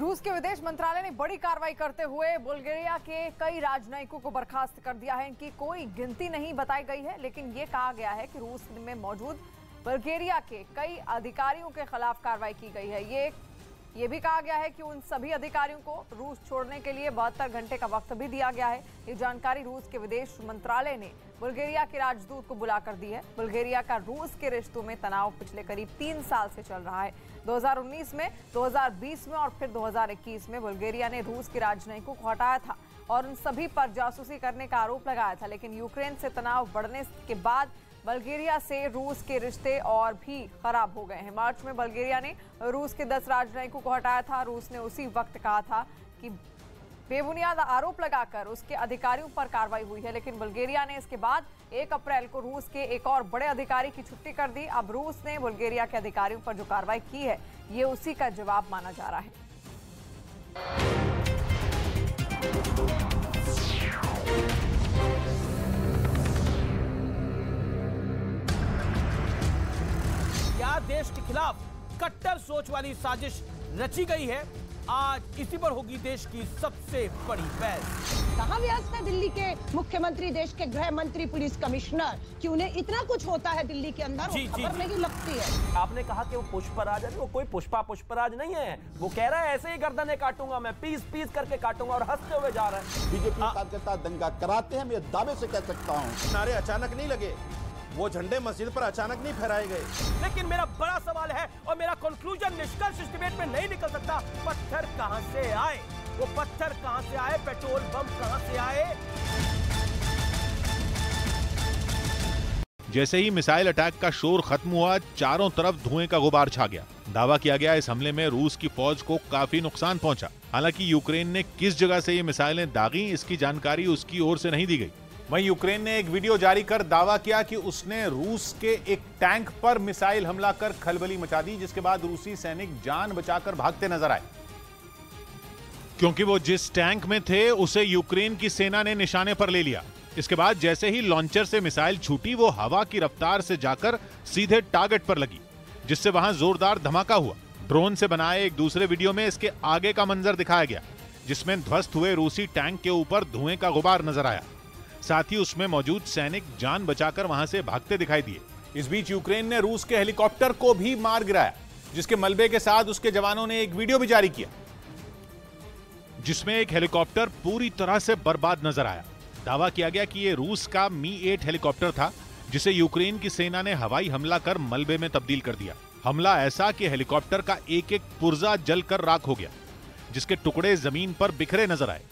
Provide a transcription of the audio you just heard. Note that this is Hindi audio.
रूस के विदेश मंत्रालय ने बड़ी कार्रवाई करते हुए बुल्गारिया के कई राजनयिकों को बर्खास्त कर दिया है। इनकी कोई गिनती नहीं बताई गई है, लेकिन ये कहा गया है कि रूस में मौजूद बुल्गारिया के कई अधिकारियों के खिलाफ कार्रवाई की गई है। ये भी कहा गया है कि उन सभी अधिकारियों को रूस छोड़ने के लिए 72 घंटे का वक्त भी दिया गया है। ये जानकारी रूस के विदेश मंत्रालय ने बुल्गारिया के राजदूत को बुलाकर दी है। बुल्गारिया का रूस के रिश्तों में तनाव पिछले करीब 3 साल से चल रहा है। 2019 में, 2020 में और फिर 2021 में बुल्गारिया ने रूस के राजनयिकों को हटाया था और उन सभी पर जासूसी करने का आरोप लगाया था। लेकिन यूक्रेन से तनाव बढ़ने के बाद बुल्गारिया से रूस के रिश्ते और भी खराब हो गए हैं। मार्च में बुल्गारिया ने रूस के 10 राजनयिकों को हटाया था। रूस ने उसी वक्त कहा था कि बेबुनियाद आरोप लगाकर उसके अधिकारियों पर कार्रवाई हुई है, लेकिन बुल्गारिया ने इसके बाद 1 अप्रैल को रूस के एक और बड़े अधिकारी की छुट्टी कर दी। अब रूस ने बुल्गारिया के अधिकारियों पर जो कार्रवाई की है, ये उसी का जवाब माना जा रहा है। देश के खिलाफ कट्टर सोच वाली साजिश रची गई है। आज इसी पर होगी देश की सबसे बड़ी बहस। कहां व्यस्त है दिल्ली के मुख्यमंत्री, देश के गृह मंत्री, पुलिस कमिश्नर कि उन्हें इतना कुछ होता है दिल्ली के अंदर, खबर नहीं लगती है। आपने कहा कि वो पुष्पराज है, वो कोई पुष्पराज नहीं है। वो कह रहा है ऐसे ही गर्दनें काटूंगा मैं, पीस पीस करके काटूंगा, और हंसते हुए जा रहा है। बीजेपी कार्यकर्ता दंगा कराते हैं, मैं दावे से कह सकता हूँ। नारे अचानक नहीं लगे, वो झंडे मस्जिद पर अचानक नहीं फहराए गए। लेकिन मेरा बड़ा सवाल है और मेरा कंक्लूजन निष्कर्ष इस डिबेट में नहीं निकल सकता, पत्थर कहां से आए? वो पत्थर कहां से आए? पेट्रोल बम कहां से आए? जैसे ही मिसाइल अटैक का शोर खत्म हुआ, चारों तरफ धुएं का गुबार छा गया। दावा किया गया इस हमले में रूस की फौज को काफी नुकसान पहुंचा। हालांकि यूक्रेन ने किस जगह से ये मिसाइलें दागी, इसकी जानकारी उसकी ओर से नहीं दी गई। वहीं यूक्रेन ने एक वीडियो जारी कर दावा किया कि उसने रूस के एक टैंक पर मिसाइल हमला कर खलबली मचा दी, जिसके बाद रूसी सैनिक जान बचाकर भागते नजर आए। क्योंकि वो जिस टैंक में थे उसे यूक्रेन की सेना ने निशाने पर ले लिया। इसके बाद जैसे ही लॉन्चर से मिसाइल छूटी, वो हवा की रफ्तार से जाकर सीधे टारगेट पर लगी, जिससे वहां जोरदार धमाका हुआ। ड्रोन से बनाए एक दूसरे वीडियो में इसके आगे का मंजर दिखाया गया, जिसमें ध्वस्त हुए रूसी टैंक के ऊपर धुएं का गुबार नजर आया। साथ ही उसमें मौजूद सैनिक जान बचाकर वहां से भागते दिखाई दिए। इस बीच यूक्रेन ने रूस के हेलीकॉप्टर को भी मार गिराया, जिसके मलबे के साथ उसके जवानों ने एक वीडियो भी जारी किया, जिसमें एक हेलीकॉप्टर पूरी तरह से बर्बाद नजर आया। दावा किया गया कि यह रूस का मी-8 हेलीकॉप्टर था, जिसे यूक्रेन की सेना ने हवाई हमला कर मलबे में तब्दील कर दिया। हमला ऐसा कि हेलीकॉप्टर का एक एक पुर्जा जलकर राख हो गया, जिसके टुकड़े जमीन पर बिखरे नजर आए।